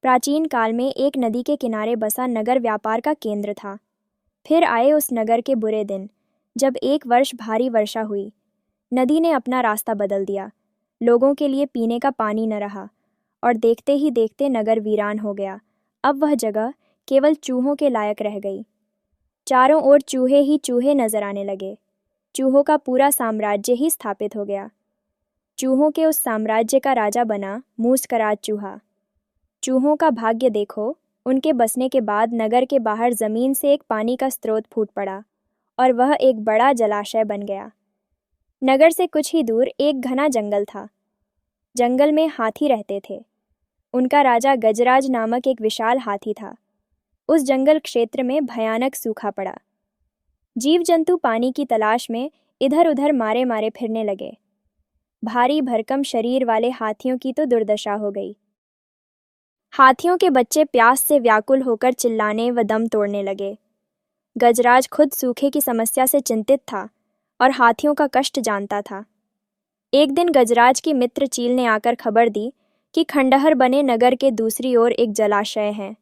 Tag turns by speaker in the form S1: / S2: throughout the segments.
S1: प्राचीन काल में एक नदी के किनारे बसा नगर व्यापार का केंद्र था। फिर आए उस नगर के बुरे दिन, जब एक वर्ष भारी वर्षा हुई। नदी ने अपना रास्ता बदल दिया, लोगों के लिए पीने का पानी न रहा, और देखते ही देखते नगर वीरान हो गया। अब वह जगह केवल चूहों के लायक रह गई। चारों ओर चूहे ही चूहे नजर आने लगे। चूहों का पूरा साम्राज्य ही स्थापित हो गया। चूहों के उस साम्राज्य का राजा बना मूसकराज चूहा। चूहों का भाग्य देखो, उनके बसने के बाद नगर के बाहर जमीन से एक पानी का स्रोत फूट पड़ा और वह एक बड़ा जलाशय बन गया। नगर से कुछ ही दूर एक घना जंगल था। जंगल में हाथी रहते थे। उनका राजा गजराज नामक एक विशाल हाथी था। उस जंगल क्षेत्र में भयानक सूखा पड़ा। जीव जंतु पानी की तलाश में इधर उधर मारे मारे फिरने लगे। भारी भरकम शरीर वाले हाथियों की तो दुर्दशा हो गई। हाथियों के बच्चे प्यास से व्याकुल होकर चिल्लाने व दम तोड़ने लगे। गजराज खुद सूखे की समस्या से चिंतित था और हाथियों का कष्ट जानता था। एक दिन गजराज की मित्र चील ने आकर खबर दी कि खंडहर बने नगर के दूसरी ओर एक जलाशय है।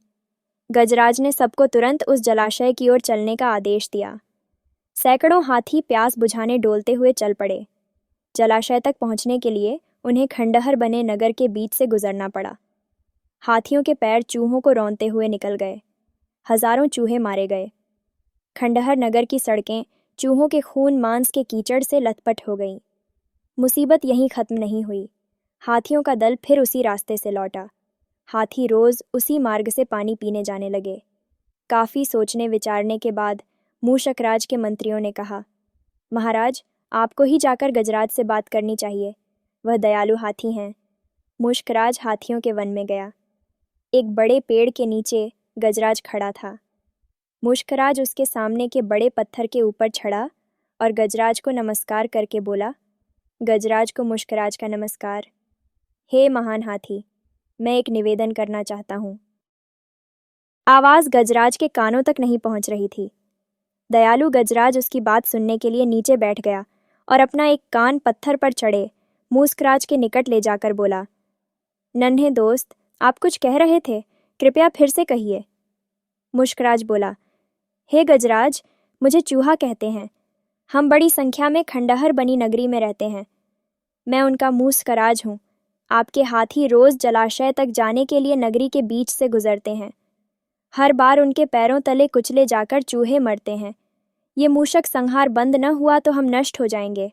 S1: गजराज ने सबको तुरंत उस जलाशय की ओर चलने का आदेश दिया। सैकड़ों हाथी प्यास बुझाने डोलते हुए चल पड़े। जलाशय तक पहुंचने के लिए उन्हें खंडहर बने नगर के बीच से गुजरना पड़ा। हाथियों के पैर चूहों को रौंदते हुए निकल गए। हजारों चूहे मारे गए। खंडहर नगर की सड़कें चूहों के खून मांस के कीचड़ से लथपथ हो गईं। मुसीबत यहीं खत्म नहीं हुई। हाथियों का दल फिर उसी रास्ते से लौटा। हाथी रोज उसी मार्ग से पानी पीने जाने लगे। काफी सोचने विचारने के बाद मूषकराज के मंत्रियों ने कहा, महाराज, आपको ही जाकर गजराज से बात करनी चाहिए। वह दयालु हाथी हैं। मूषकराज हाथियों के वन में गया। एक बड़े पेड़ के नीचे गजराज खड़ा था। मूषकराज उसके सामने के बड़े पत्थर के ऊपर चढ़ा और गजराज को नमस्कार करके बोला, गजराज को मूषकराज का नमस्कार। हे महान हाथी, मैं एक निवेदन करना चाहता हूँ। आवाज़ गजराज के कानों तक नहीं पहुँच रही थी। दयालु गजराज उसकी बात सुनने के लिए नीचे बैठ गया और अपना एक कान पत्थर पर चढ़े मूषकराज के निकट ले जाकर बोला, नन्हे दोस्त, आप कुछ कह रहे थे, कृपया फिर से कहिए। मूषकराज बोला, हे गजराज, मुझे चूहा कहते हैं। हम बड़ी संख्या में खंडहर बनी नगरी में रहते हैं। मैं उनका मूषकराज हूँ। आपके हाथी रोज जलाशय तक जाने के लिए नगरी के बीच से गुजरते हैं। हर बार उनके पैरों तले कुचले जाकर चूहे मरते हैं। ये मूषक संहार बंद न हुआ तो हम नष्ट हो जाएंगे।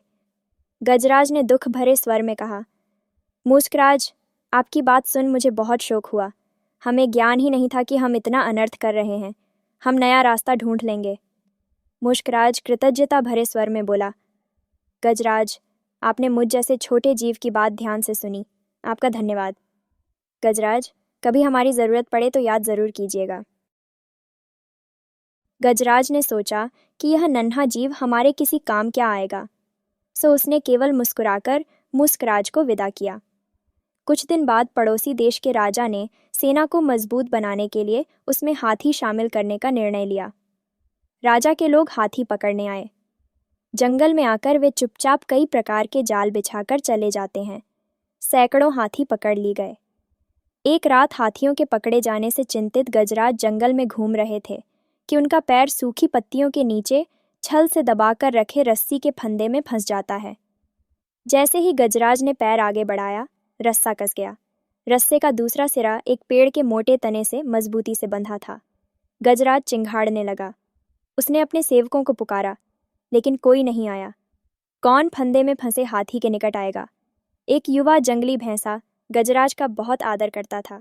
S1: गजराज ने दुख भरे स्वर में कहा, मूषकराज, आपकी बात सुन मुझे बहुत शोक हुआ। हमें ज्ञान ही नहीं था कि हम इतना अनर्थ कर रहे हैं। हम नया रास्ता ढूंढ लेंगे। मूषकराज कृतज्ञता भरे स्वर में बोला, गजराज, आपने मुझ जैसे छोटे जीव की बात ध्यान से सुनी। आपका धन्यवाद। गजराज, कभी हमारी ज़रूरत पड़े तो याद ज़रूर कीजिएगा। गजराज ने सोचा कि यह नन्हा जीव हमारे किसी काम क्या आएगा, सो उसने केवल मुस्कुराकर मूषकराज को विदा किया। कुछ दिन बाद पड़ोसी देश के राजा ने सेना को मजबूत बनाने के लिए उसमें हाथी शामिल करने का निर्णय लिया। राजा के लोग हाथी पकड़ने आए। जंगल में आकर वे चुपचाप कई प्रकार के जाल बिछाकर चले जाते हैं। सैकड़ों हाथी पकड़ लिए गए। एक रात हाथियों के पकड़े जाने से चिंतित गजराज जंगल में घूम रहे थे कि उनका पैर सूखी पत्तियों के नीचे छल से दबाकर रखे रस्सी के फंदे में फंस जाता है। जैसे ही गजराज ने पैर आगे बढ़ाया, रस्सा कस गया। रस्से का दूसरा सिरा एक पेड़ के मोटे तने से मजबूती से बंधा था। गजराज चिंघाड़ने लगा। उसने अपने सेवकों को पुकारा, लेकिन कोई नहीं आया। कौन फंदे में फंसे हाथी के निकट आएगा? एक युवा जंगली भैंसा गजराज का बहुत आदर करता था।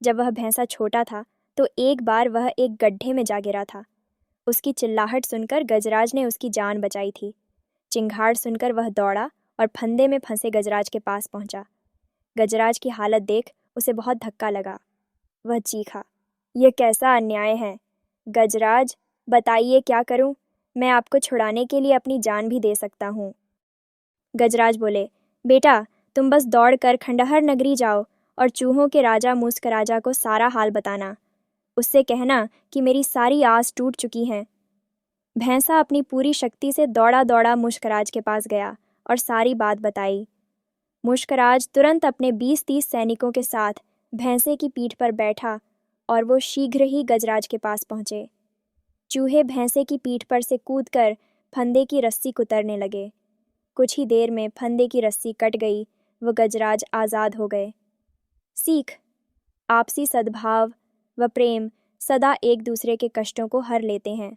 S1: जब वह भैंसा छोटा था तो एक बार वह एक गड्ढे में जा गिरा था। उसकी चिल्लाहट सुनकर गजराज ने उसकी जान बचाई थी। चिंगाड़ सुनकर वह दौड़ा और फंदे में फंसे गजराज के पास पहुंचा। गजराज की हालत देख उसे बहुत धक्का लगा। वह चीखा, यह कैसा अन्याय है? गजराज, बताइए क्या करूं? मैं आपको छुड़ाने के लिए अपनी जान भी दे सकता हूं। गजराज बोले, बेटा, तुम बस दौड़कर खंडहर नगरी जाओ और चूहों के राजा मूषकराजा को सारा हाल बताना। उससे कहना कि मेरी सारी आस टूट चुकी है। भैंसा अपनी पूरी शक्ति से दौड़ा दौड़ा मूषकराज के पास गया और सारी बात बताई। मूषकराज तुरंत अपने 20-30 सैनिकों के साथ भैंसे की पीठ पर बैठा और वो शीघ्र ही गजराज के पास पहुंचे। चूहे भैंसे की पीठ पर से कूदकर फंदे की रस्सी कुतरने लगे। कुछ ही देर में फंदे की रस्सी कट गई, वो गजराज आज़ाद हो गए। सीख: आपसी सद्भाव व प्रेम सदा एक दूसरे के कष्टों को हर लेते हैं।